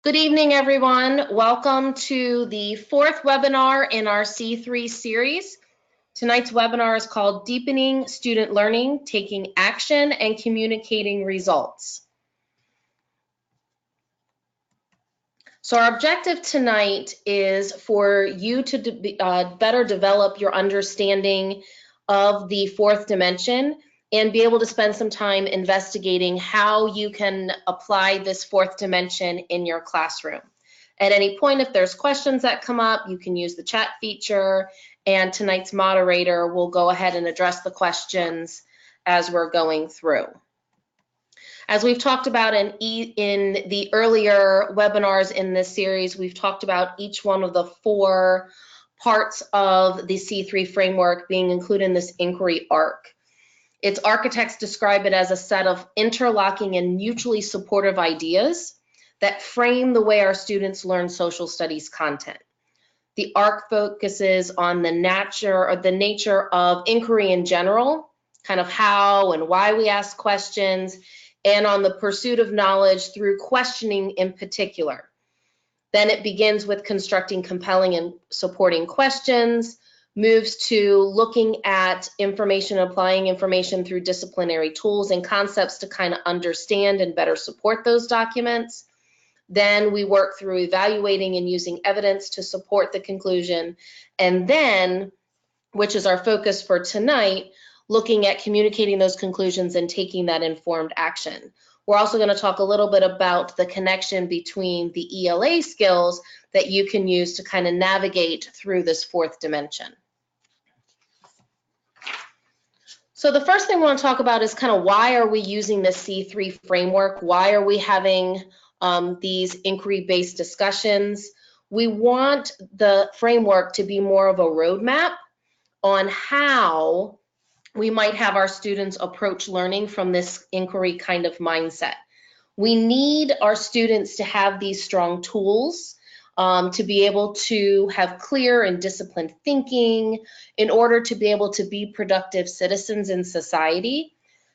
Good evening, everyone. Welcome to the fourth webinar in our C3 series. Tonight's webinar is called Deepening Student Learning, Taking Action and Communicating Results. So our objective tonight is for you to better develop your understanding of the fourth dimension and be able to spend some time investigating how you can apply this fourth dimension in your classroom. At any point, if there's questions that come up, you can use the chat feature, and tonight's moderator will go ahead and address the questions as we're going through. As we've talked about in the earlier webinars in this series, we've talked about each one of the four parts of the C3 framework being included in this inquiry arc. Its architects describe it as a set of interlocking and mutually supportive ideas that frame the way our students learn social studies content. The arc focuses on the nature of inquiry in general, kind of how and why we ask questions, and on the pursuit of knowledge through questioning in particular. Then it begins with constructing compelling and supporting questions, moves to looking at information, applying information through disciplinary tools and concepts to kind of understand and better support those documents. Then we work through evaluating and using evidence to support the conclusion. And then, which is our focus for tonight, looking at communicating those conclusions and taking that informed action. We're also going to talk a little bit about the connection between the ELA skills that you can use to kind of navigate through this fourth dimension. So the first thing we want to talk about is kind of why are we using this C3 framework? Why are we having these inquiry-based discussions? We want the framework to be more of a roadmap on how we might have our students approach learning from this inquiry kind of mindset. We need our students to have these strong tools to be able to have clear and disciplined thinking in order to be able to be productive citizens in society.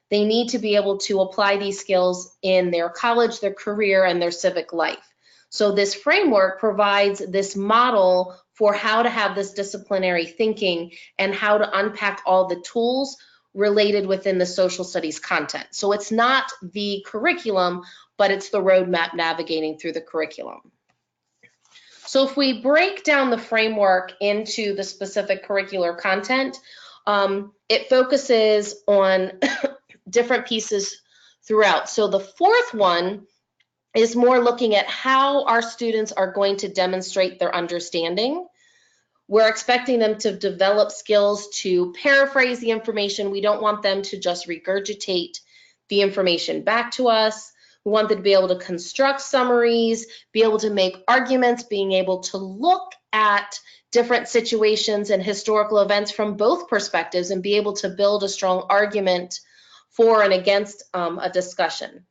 They need to be able to apply these skills in their college, their career, and their civic life. So this framework provides this model for how to have this disciplinary thinking and how to unpack all the tools related within the social studies content. So it's not the curriculum, but it's the roadmap navigating through the curriculum. So if we break down the framework into the specific curricular content, it focuses on different pieces throughout. So the fourth one is more looking at how our students are going to demonstrate their understanding. We're expecting them to develop skills to paraphrase the information. We don't want them to just regurgitate the information back to us. We want them to be able to construct summaries, be able to make arguments, being able to look at different situations and historical events from both perspectives and be able to build a strong argument for and against a discussion.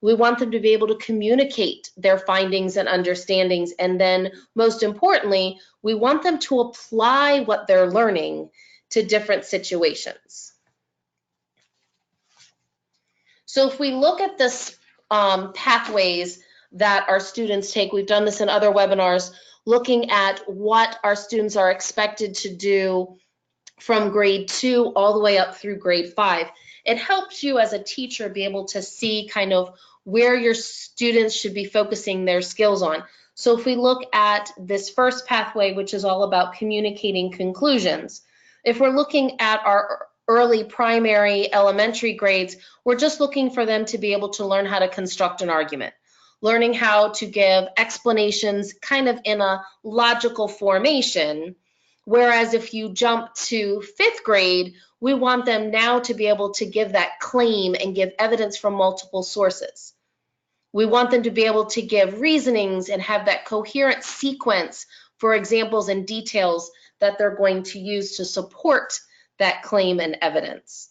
We want them to be able to communicate their findings and understandings. And then most importantly, we want them to apply what they're learning to different situations. So if we look at this pathways that our students take, we've done this in other webinars, looking at what our students are expected to do from grade 2 all the way up through grade 5. It helps you as a teacher be able to see kind of where your students should be focusing their skills on. So if we look at this first pathway, which is all about communicating conclusions, if we're looking at our early primary elementary grades, we're just looking for them to be able to learn how to construct an argument, learning how to give explanations kind of in a logical formation. Whereas if you jump to 5th grade, we want them now to be able to give that claim and give evidence from multiple sources. We want them to be able to give reasonings and have that coherent sequence for examples and details that they're going to use to support that claim and evidence.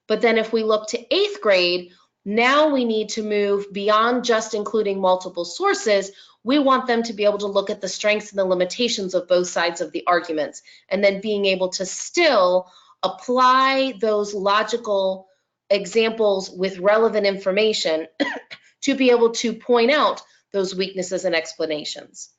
But then if we look to 8th grade, now we need to move beyond just including multiple sources. We want them to be able to look at the strengths and the limitations of both sides of the arguments, and then being able to still apply those logical examples with relevant information to be able to point out those weaknesses and explanations.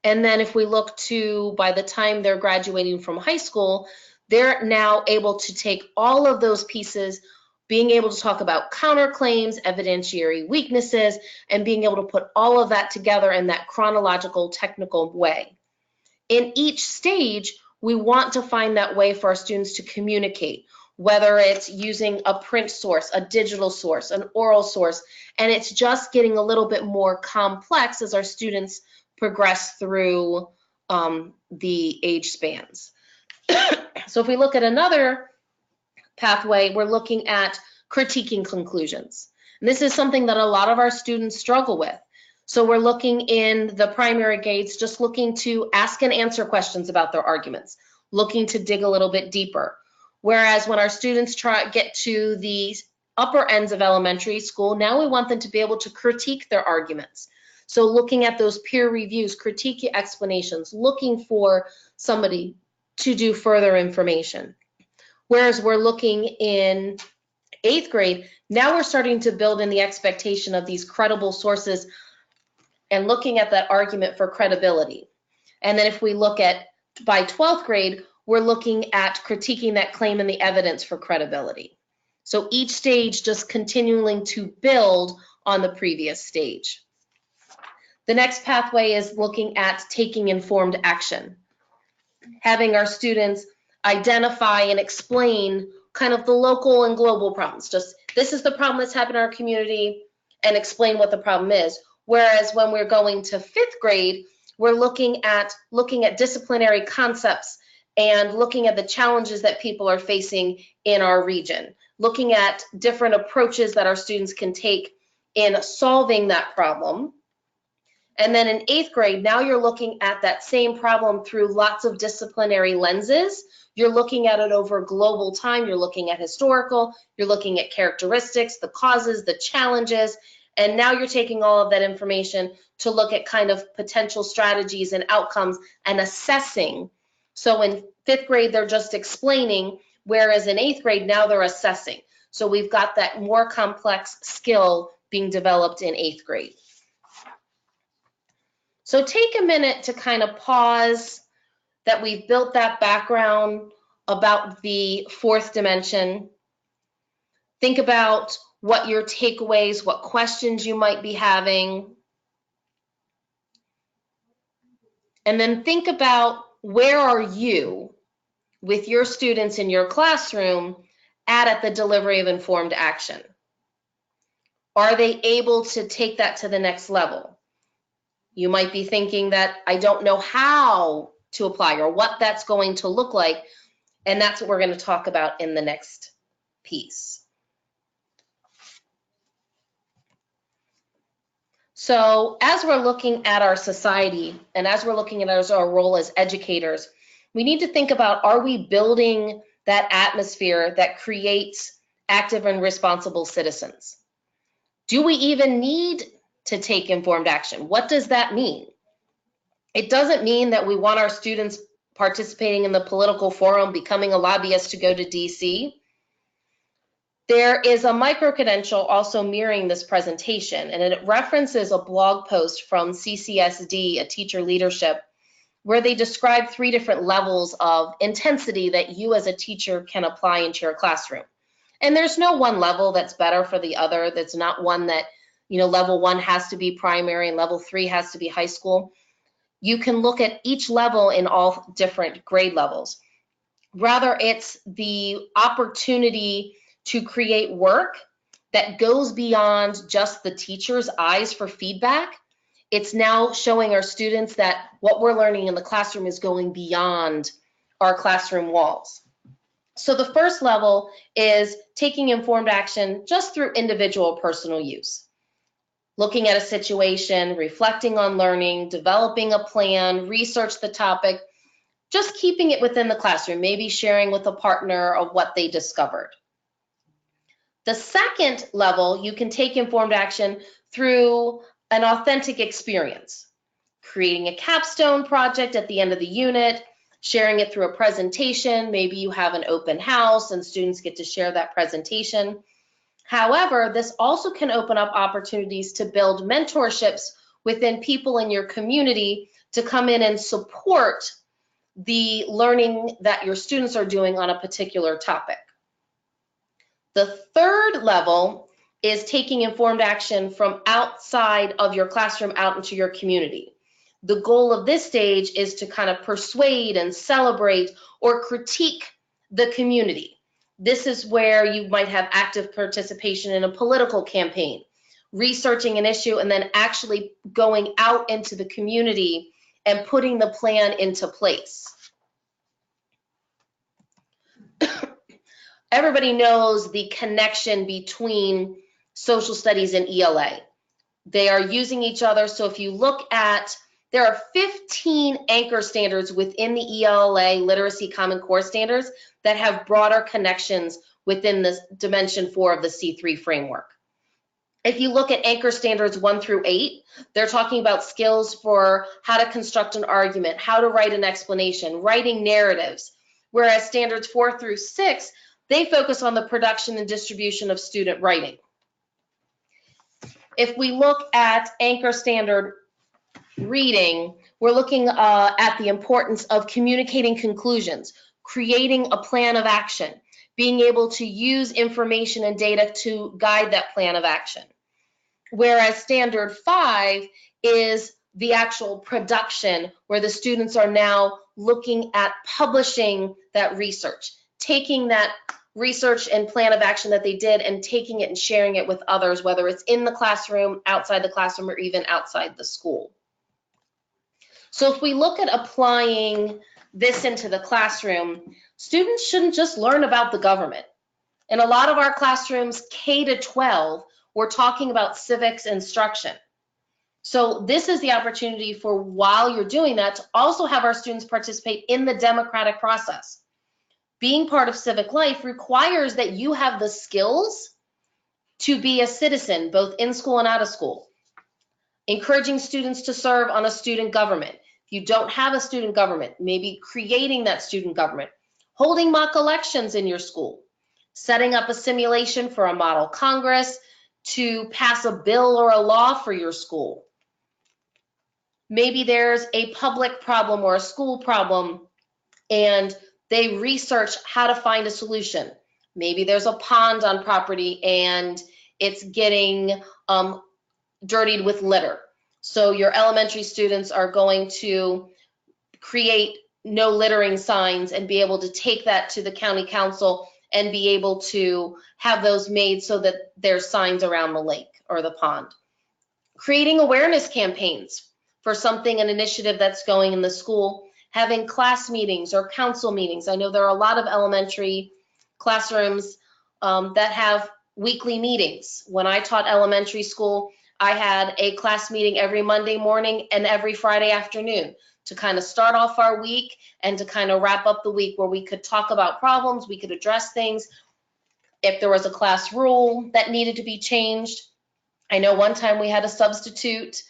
And then if we look to, by the time they're graduating from high school, they're now able to take all of those pieces, being able to talk about counterclaims, evidentiary weaknesses, and being able to put all of that together in that chronological, technical way. In each stage, we want to find that way for our students to communicate, whether it's using a print source, a digital source, an oral source, and it's just getting a little bit more complex as our students progress through the age spans. So if we look at another pathway, we're looking at critiquing conclusions. And this is something that a lot of our students struggle with. So we're looking in the primary grades, just looking to ask and answer questions about their arguments, looking to dig a little bit deeper. Whereas when our students get to the upper ends of elementary school, now we want them to be able to critique their arguments. So looking at those peer reviews, critique explanations, looking for somebody to do further information. Whereas we're looking in 8th grade, now we're starting to build in the expectation of these credible sources and looking at that argument for credibility. And then if we look at, by 12th grade, we're looking at critiquing that claim and the evidence for credibility. So each stage just continuing to build on the previous stage. The next pathway is looking at taking informed action, having our students identify and explain kind of the local and global problems. Just this is the problem that's happened in our community and explain what the problem is. Whereas when we're going to 5th grade, we're looking at disciplinary concepts and looking at the challenges that people are facing in our region, looking at different approaches that our students can take in solving that problem. And then in 8th grade, now you're looking at that same problem through lots of disciplinary lenses. You're looking at it over global time. You're looking at historical. You're looking at characteristics, the causes, the challenges. And now you're taking all of that information to look at kind of potential strategies and outcomes and assessing. So in 5th grade, they're just explaining, whereas in 8th grade, now they're assessing. So we've got that more complex skill being developed in 8th grade. So take a minute to kind of pause that we've built that background about the 4th dimension. Think about what your takeaways, what questions you might be having. And then think about where are you with your students in your classroom at the delivery of informed action? Are they able to take that to the next level? You might be thinking that I don't know how to apply or what that's going to look like, and that's what we're going to talk about in the next piece. So as we're looking at our society and as we're looking at our role as educators, we need to think about, are we building that atmosphere that creates active and responsible citizens? Do we even need to take informed action? What does that mean? It doesn't mean that we want our students participating in the political forum, becoming a lobbyist to go to DC. There is a micro-credential also mirroring this presentation, and it references a blog post from CCSD, a teacher leadership, where they describe 3 different levels of intensity that you as a teacher can apply into your classroom. And there's no one level that's better for the other. That's not one that, you know, level 1 has to be primary and level 3 has to be high school. You can look at each level in all different grade levels. Rather, it's the opportunity to create work that goes beyond just the teacher's eyes for feedback. It's now showing our students that what we're learning in the classroom is going beyond our classroom walls. So the first level is taking informed action just through individual personal use. Looking at a situation, reflecting on learning, developing a plan, research the topic, just keeping it within the classroom, maybe sharing with a partner of what they discovered. The second level, you can take informed action through an authentic experience, creating a capstone project at the end of the unit, sharing it through a presentation. Maybe you have an open house and students get to share that presentation. However, this also can open up opportunities to build mentorships within people in your community to come in and support the learning that your students are doing on a particular topic. The third level is taking informed action from outside of your classroom out into your community. The goal of this stage is to kind of persuade and celebrate or critique the community. This is where you might have active participation in a political campaign, researching an issue, and then actually going out into the community and putting the plan into place. Everybody knows the connection between social studies and ELA. They are using each other. So if you look at, there are 15 anchor standards within the ELA Literacy Common Core Standards that have broader connections within the Dimension 4 of the C3 framework. If you look at anchor standards 1 through 8, they're talking about skills for how to construct an argument, how to write an explanation, writing narratives, whereas standards 4 through 6, they focus on the production and distribution of student writing. If we look at anchor standard reading, we're looking at the importance of communicating conclusions, creating a plan of action, being able to use information and data to guide that plan of action. Whereas standard 5 is the actual production, where the students are now looking at publishing that research, taking that research and plan of action that they did and taking it and sharing it with others, whether it's in the classroom, outside the classroom, or even outside the school. So if we look at applying this into the classroom, students shouldn't just learn about the government. In a lot of our classrooms, K to 12, we're talking about civics instruction. So this is the opportunity for, while you're doing that, to also have our students participate in the democratic process. Being part of civic life requires that you have the skills to be a citizen, both in school and out of school. Encouraging students to serve on a student government. If you don't have a student government, maybe creating that student government. Holding mock elections in your school. Setting up a simulation for a model Congress to pass a bill or a law for your school. Maybe there's a public problem or a school problem and they research how to find a solution. Maybe there's a pond on property and it's getting dirtied with litter. So your elementary students are going to create no littering signs and be able to take that to the county council and be able to have those made so that there's signs around the lake or the pond. Creating awareness campaigns for something, an initiative that's going in the school, having class meetings or council meetings. I know there are a lot of elementary classrooms that have weekly meetings. When I taught elementary school, I had a class meeting every Monday morning and every Friday afternoon to kind of start off our week and to kind of wrap up the week, where we could talk about problems, we could address things. If there was a class rule that needed to be changed. I know one time we had a substitute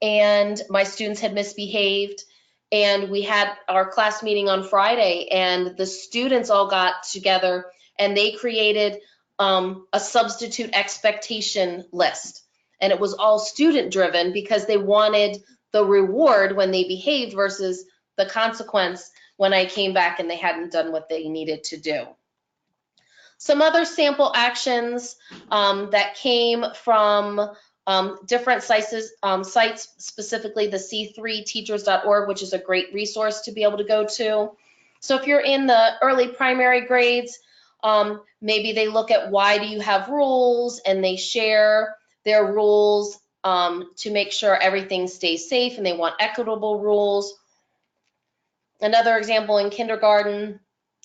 and my students had misbehaved, and we had our class meeting on Friday, and the students all got together and they created a substitute expectation list. And it was all student driven because they wanted the reward when they behaved versus the consequence when I came back and they hadn't done what they needed to do. Some other sample actions that came from different sites, specifically the c3teachers.org, which is a great resource to be able to go to. So if you're in the early primary grades, maybe they look at why do you have rules, and they share their rules to make sure everything stays safe, and they want equitable rules. Another example in kindergarten,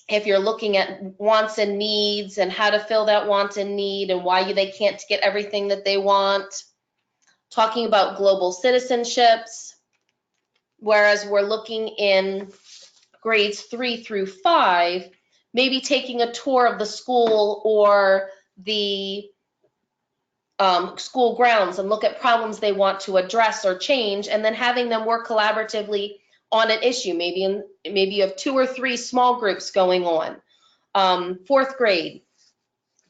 if you're looking at wants and needs and how to fill that want and need and why they can't get everything that they want. Talking about global citizenships, whereas we're looking in grades 3 through 5, maybe taking a tour of the school or the school grounds and look at problems they want to address or change, and then having them work collaboratively on an issue. Maybe you have 2 or 3 small groups going on. 4th grade,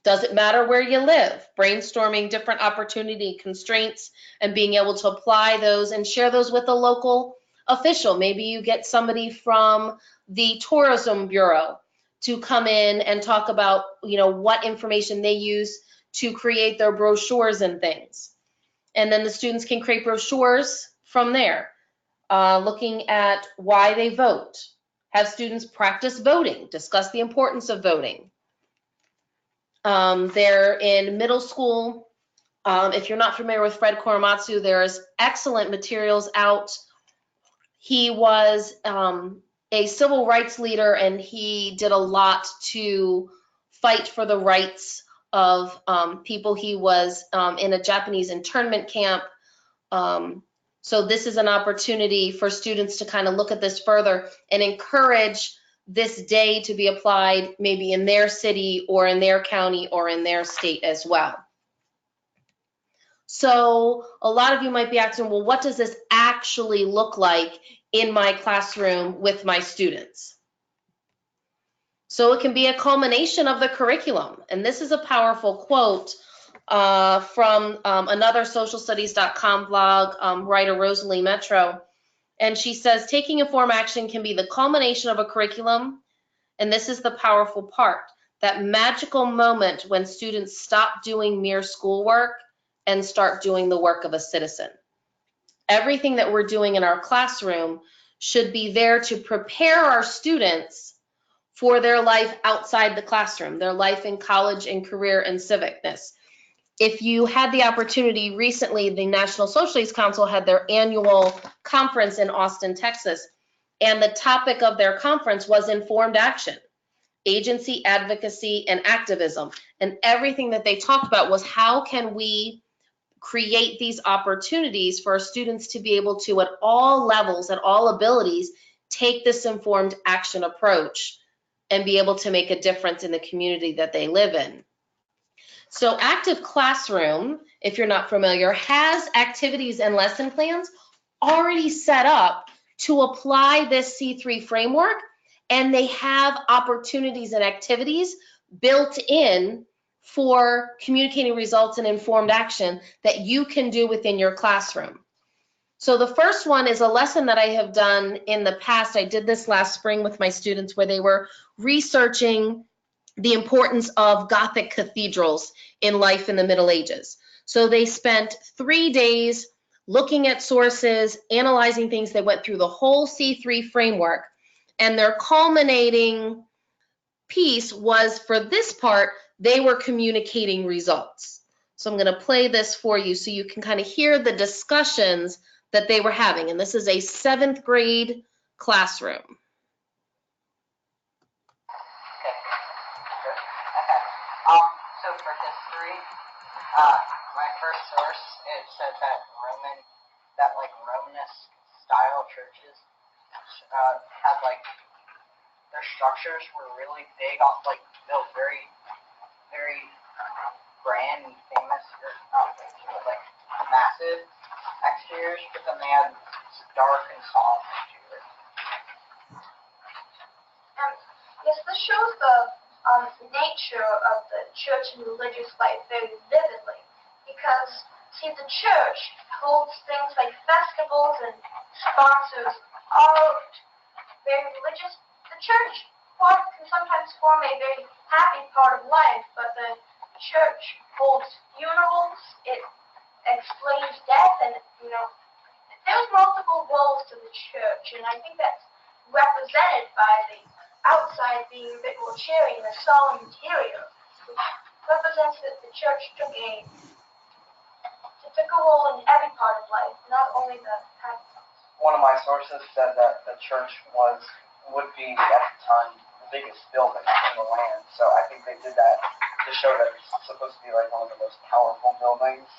Does it matter where you live? Brainstorming different opportunity constraints and being able to apply those and share those with a local official. Maybe you get somebody from the tourism bureau to come in and talk about, what information they use to create their brochures and things. And then the students can create brochures from there, looking at why they vote. Have students practice voting, discuss the importance of voting. They're in middle school. If you're not familiar with Fred Korematsu, there's excellent materials out. He was a civil rights leader, and he did a lot to fight for the rights of people. He was in a Japanese internment camp. So this is an opportunity for students to kind of look at this further and encourage this day to be applied maybe in their city or in their county or in their state as well. So a lot of you might be asking, well, what does this actually look like in my classroom with my students? So it can be a culmination of the curriculum. And this is a powerful quote from another socialstudies.com blog, writer Rosalie Metro. And she says, taking informed action can be the culmination of a curriculum. And this is the powerful part, that magical moment when students stop doing mere schoolwork and start doing the work of a citizen. Everything that we're doing in our classroom should be there to prepare our students for their life outside the classroom, their life in college and career and civicness. If you had the opportunity recently, the National Socialist Council had their annual conference in Austin, Texas, and the topic of their conference was informed action, agency, advocacy, and activism. And everything that they talked about was how can we create these opportunities for our students to be able to, at all levels, at all abilities, take this informed action approach and be able to make a difference in the community that they live in. So Active Classroom, if you're not familiar, has activities and lesson plans already set up to apply this C3 framework, and they have opportunities and activities built in for communicating results and informed action that you can do within your classroom. So the first one is a lesson that I have done in the past. I did this last spring with my students where they were researching the importance of Gothic cathedrals in life in the Middle Ages. So they spent 3 days looking at sources, analyzing things. They went through the whole C3 framework, and their culminating piece was, for this part, they were communicating results. So I'm going to play this for you so you can kind of hear the discussions that they were having. And this is a 7th grade classroom. So for history, my first source, it said that Romanesque style churches had their structures were really big, built very, very grand and famous, massive exteriors, but then they had dark and soft interiors. Yes, this shows the nature of the church and religious life very vividly, because, see, the church holds things like festivals and sponsors all very religious. The church can sometimes form a very happy part of life, but the church holds funerals, it explains death, and, there's multiple roles to the church, and I think that's represented by the outside being a bit more cheery and the solemn interior, which represents that the church took a role in every part of life, not only the happy parts. One of my sources said that the church would be at the time the biggest building in the land, so I think they did that to show that it's supposed to be one of the most powerful buildings.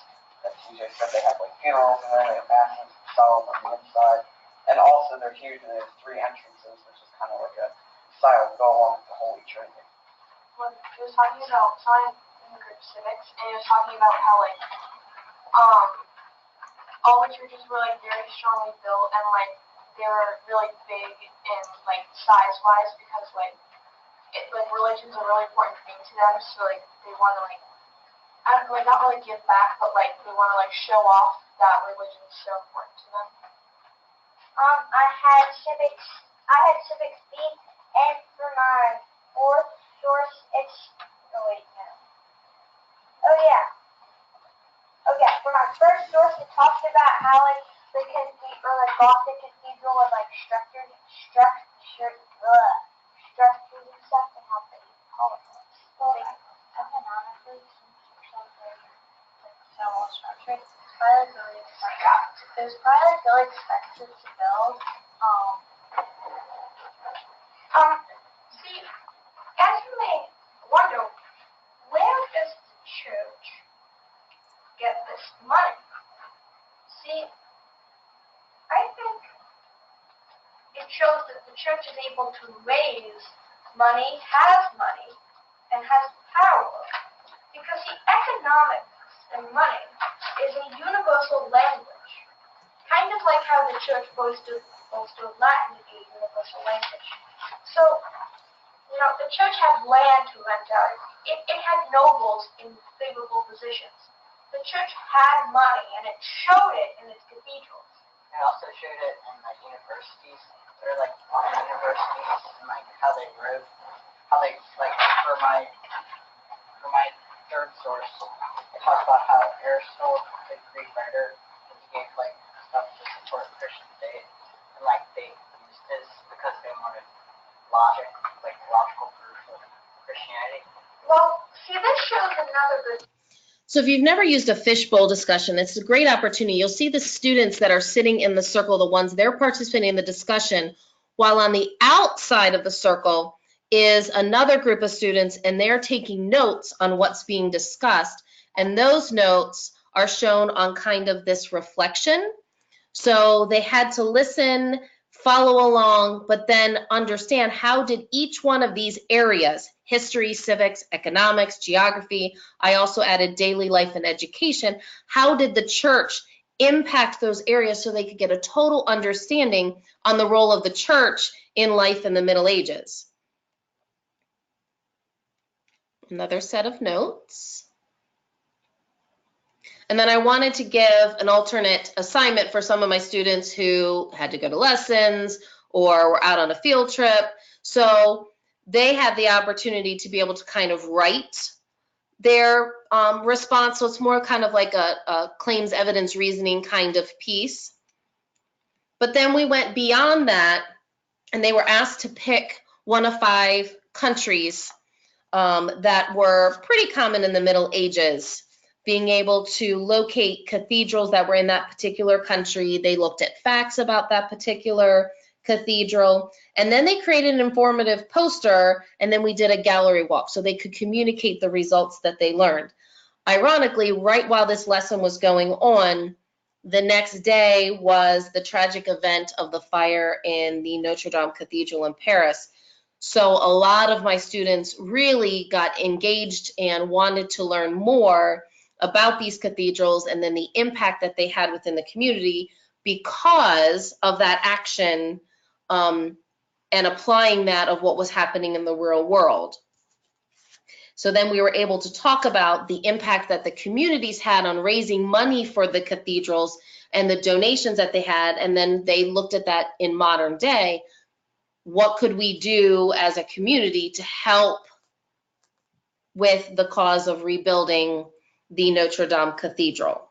As TJ said, they have funerals in there, they have massive solemn on the inside, and also they're huge and they have 3 entrances, which is kind of like a style to go along with the Holy Trinity. When he was talking about science in group civics, and he was talking about how all the churches were very strongly built, and they were really big in size wise, because like religion's a really important thing to them, so like they want to like, I don't like not really give back, but like they want to like show off that religion is so important to them. I had civics B, and for my fourth source, it's for my first source, it talks about how like the Gothic cathedral was like structured and stuff, and how they call it. Well, economically, since it's so very so well structured, it's probably really expensive. It was probably really expensive to build. See, as you may wonder, where does the church get this money? See, I think it shows that the church is able to raise money, and has power. Because see, economics and money is a universal language. Kind of like how the church boasts of Latin to be a universal language. So, the church had land to rent out. It had nobles in favorable positions. The church had money, and it showed it in its cathedrals. It also showed it in like universities. They're like on universities and like how they live, how they like for my third source, it talks about how Aristotle, the Greek writer, he gave like stuff to support the Christian state, and like they used this because they wanted logic, like logical proof of Christianity. Well, see, this shows another good. So if you've never used a fishbowl discussion, it's a great opportunity. You'll see the students that are sitting in the circle, the ones they're participating in the discussion, while on the outside of the circle is another group of students, and they're taking notes on what's being discussed. And those notes are shown on kind of this reflection. So they had to listen, follow along, but then understand how did each one of these areas, history, civics, economics, geography, I also added daily life and education, how did the church impact those areas so they could get a total understanding on the role of the church in life in the Middle Ages. Another set of notes. And then I wanted to give an alternate assignment for some of my students who had to go to lessons or were out on a field trip. So they had the opportunity to be able to kind of write their response. So it's more kind of like a claims evidence reasoning kind of piece. But then we went beyond that, and they were asked to pick one of 5 countries that were pretty common in the Middle Ages, being able to locate cathedrals that were in that particular country. They looked at facts about that particular cathedral, and then they created an informative poster, and then we did a gallery walk so they could communicate the results that they learned. Ironically, right while this lesson was going on, the next day was the tragic event of the fire in the Notre Dame Cathedral in Paris. So a lot of my students really got engaged and wanted to learn more about these cathedrals and then the impact that they had within the community because of that action and applying that of what was happening in the real world. So then we were able to talk about the impact that the communities had on raising money for the cathedrals and the donations that they had, and then they looked at that in modern day. What could we do as a community to help with the cause of rebuilding the Notre Dame Cathedral?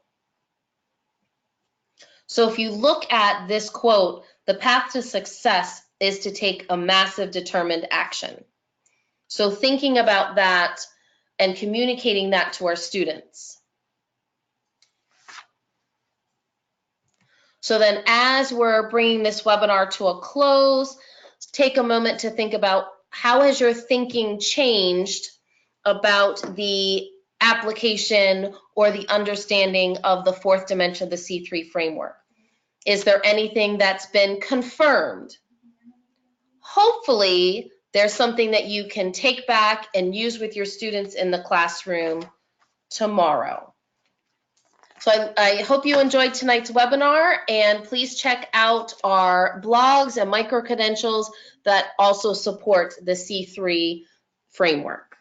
So if you look at this quote, the path to success is to take a massive determined action. So thinking about that and communicating that to our students. So then as we're bringing this webinar to a close, take a moment to think about how has your thinking changed about the application or the understanding of the 4th dimension of the C3 framework. Is there anything that's been confirmed? Hopefully, there's something that you can take back and use with your students in the classroom tomorrow. So I hope you enjoyed tonight's webinar, and please check out our blogs and micro-credentials that also support the C3 framework.